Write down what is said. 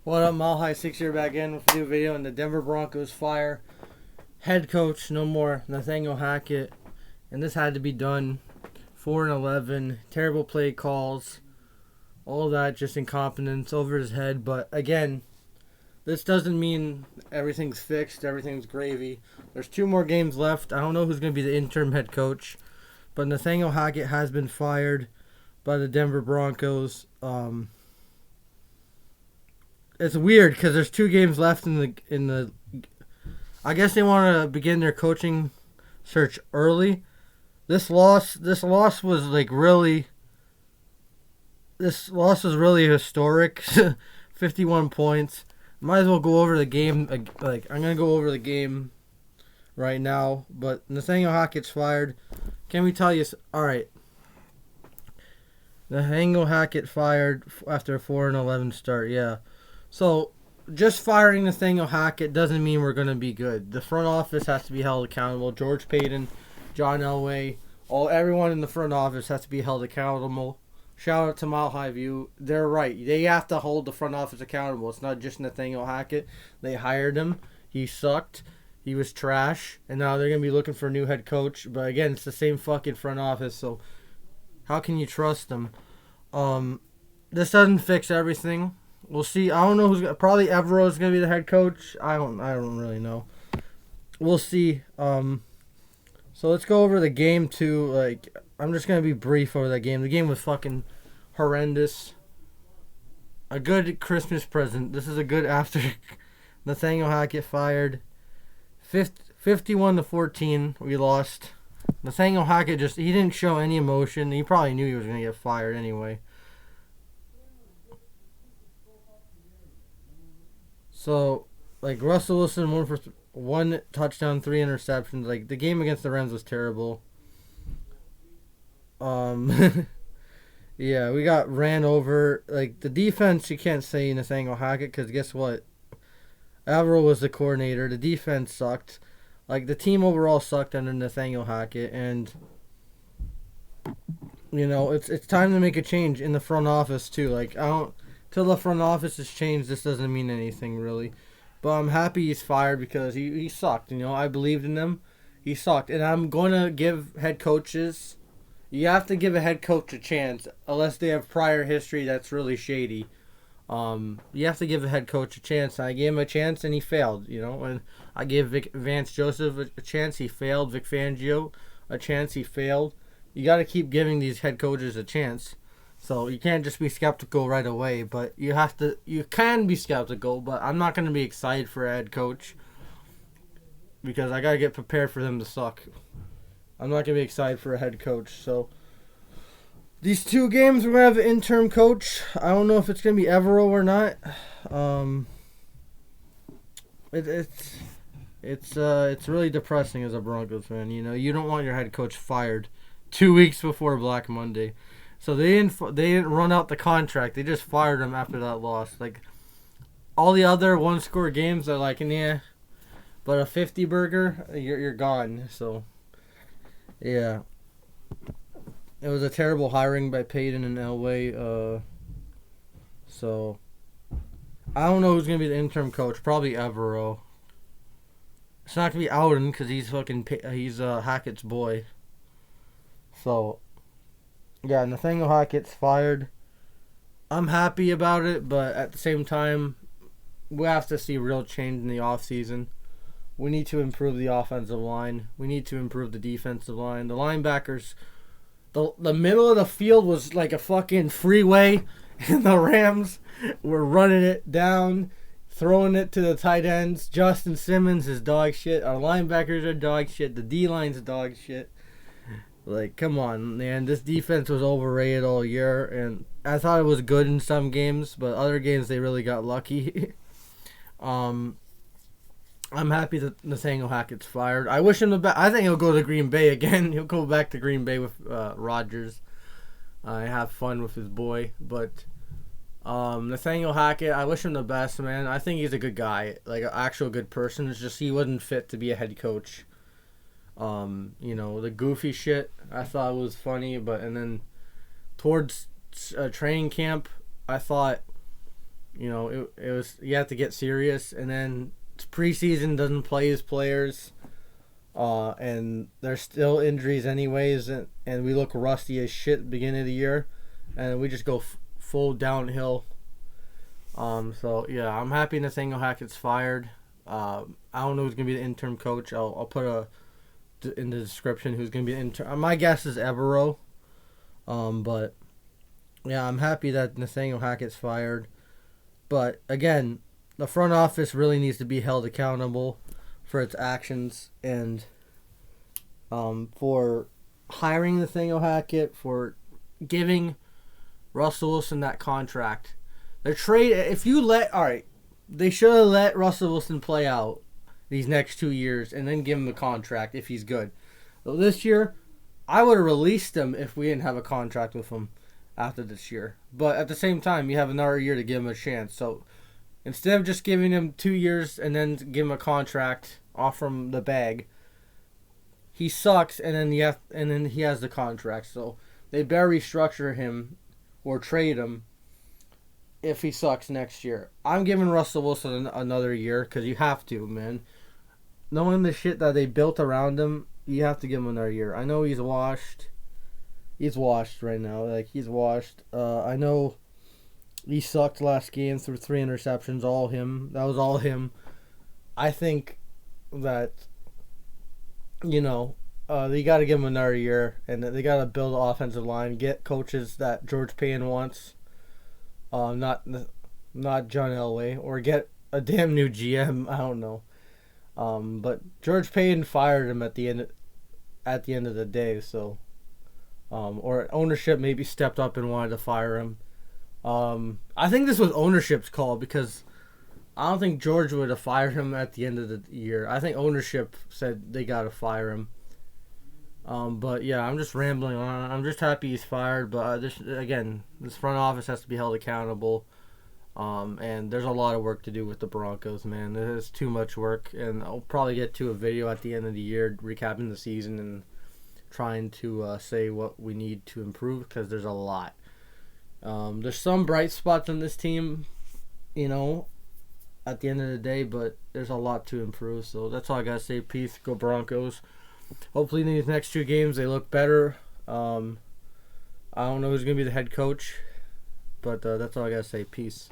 What up, Mile High 6 year back in with a new video, and the Denver Broncos fire head coach, no more, Nathaniel Hackett. And this had to be done. 4-11, terrible play calls, all that, just incompetence over his head. But again, this doesn't mean everything's fixed, everything's gravy. There's 2 more games left. I don't know who's going to be the interim head coach, but Nathaniel Hackett has been fired by the Denver Broncos. It's weird because there's 2 games left in the. I guess they want to begin their coaching search early. This loss was like really. This loss was really historic. 51 points. Might as well go over the game. Like, I'm gonna go over the game right now. But Nathaniel Hackett's fired. Can we tell you? All right. Nathaniel Hackett fired after a 4-11 start. Yeah. So, just firing Nathaniel Hackett doesn't mean we're going to be good. The front office has to be held accountable. George Paton, John Elway, everyone in the front office has to be held accountable. Shout out to Mile High View. They're right. They have to hold the front office accountable. It's not just Nathaniel Hackett. They hired him. He sucked. He was trash. And now they're going to be looking for a new head coach. But again, it's the same fucking front office. So, how can you trust them? This doesn't fix everything. We'll see. I don't know who's probably Evero is gonna be the head coach. I don't really know. We'll see. So let's go over the game too. Like, I'm just gonna be brief over that game. The game was fucking horrendous. A good Christmas present. This is a good after Nathaniel Hackett fired. 51-14. We lost. Nathaniel Hackett he didn't show any emotion. He probably knew he was gonna get fired anyway. So, like, Russell Wilson, 1 touchdown, 3 interceptions. Like, the game against the Rams was terrible. Yeah, we got ran over. Like, the defense, you can't say Nathaniel Hackett, because guess what? Averill was the coordinator. The defense sucked. Like, the team overall sucked under Nathaniel Hackett, and it's time to make a change in the front office too. Like, till the front office has changed, this doesn't mean anything really. But I'm happy he's fired because he sucked. I believed in him. He sucked, and I'm going to give head coaches. You have to give a head coach a chance, unless they have prior history that's really shady. You have to give a head coach a chance. I gave him a chance and he failed. And I gave Vance Joseph a chance. He failed. Vic Fangio a chance. He failed. You got to keep giving these head coaches a chance. So you can't just be skeptical right away. But you can be skeptical. But I'm not going to be excited for a head coach because I got to get prepared for them to suck. I'm not going to be excited for a head coach. So these 2 games, we're going to have an interim coach. I don't know if it's going to be Evero or not. It's really depressing as a Broncos fan. You don't want your head coach fired 2 weeks before Black Monday. So they didn't run out the contract. They just fired him after that loss. Like, all the other 1-score games are like, yeah. But a 50 burger, you're gone. So, yeah. It was a terrible hiring by Payton and Elway. So, I don't know who's going to be the interim coach. Probably Evero. It's not going to be Alden because he's Hackett's boy. So, yeah, Nathaniel Hackett's fired. I'm happy about it, but at the same time, we have to see real change in the offseason. We need to improve the offensive line. We need to improve the defensive line. The linebackers, the middle of the field was like a fucking freeway, and the Rams were running it down, throwing it to the tight ends. Justin Simmons is dog shit. Our linebackers are dog shit. The D-line's dog shit. Like, come on, man. This defense was overrated all year, and I thought it was good in some games, but other games they really got lucky. I'm happy that Nathaniel Hackett's fired. I wish him the best. I think he'll go to Green Bay again. He'll go back to Green Bay with Rodgers. Have fun with his boy. But Nathaniel Hackett, I wish him the best, man. I think he's a good guy, like an actual good person. It's just he wasn't fit to be a head coach. The goofy shit I thought was funny, and then towards training camp, I thought it was you have to get serious, and then preseason doesn't play his players, and there's still injuries anyways, and we look rusty as shit at the beginning of the year, and we just go full downhill. So yeah, I'm happy Nathaniel Hackett's fired. I don't know who's gonna be the interim coach. I'll put in the description who's gonna be the interim. My guess is Evero. But yeah, I'm happy that Nathaniel Hackett's fired. But again, the front office really needs to be held accountable for its actions, and for hiring Nathaniel Hackett, for giving Russell Wilson that contract. They should have let Russell Wilson play out these next 2 years and then give him the contract if he's good. So this year, I would have released him if we didn't have a contract with him after this year. But at the same time, you have another year to give him a chance. So instead of just giving him 2 years and then give him a contract off from the bag, he sucks, and then he has the contract. So they better restructure him or trade him if he sucks next year. I'm giving Russell Wilson another year because you have to, man. Knowing the shit that they built around him, you have to give him another year. I know he's washed. He's washed right now. He's washed. I know he sucked last game through 3 interceptions. All him. That was all him. I think that, they got to give him another year, and they got to build an offensive line, get coaches that George Payton wants. Not John Elway, or get a damn new GM. I don't know. But George Payton fired him at the end of the day. So, or ownership maybe stepped up and wanted to fire him. I think this was ownership's call, because I don't think George would have fired him at the end of the year. I think ownership said they got to fire him. But yeah, I'm just rambling on. I'm just happy he's fired. But this front office has to be held accountable. And there's a lot of work to do with the Broncos, man. There's too much work, and I'll probably get to a video at the end of the year recapping the season and trying to say what we need to improve, because there's a lot. There's some bright spots on this team, at the end of the day, but there's a lot to improve. So that's all I gotta say. Peace. Go Broncos. Hopefully in these next 2 games they look better. I don't know who's going to be the head coach, but that's all I got to say. Peace.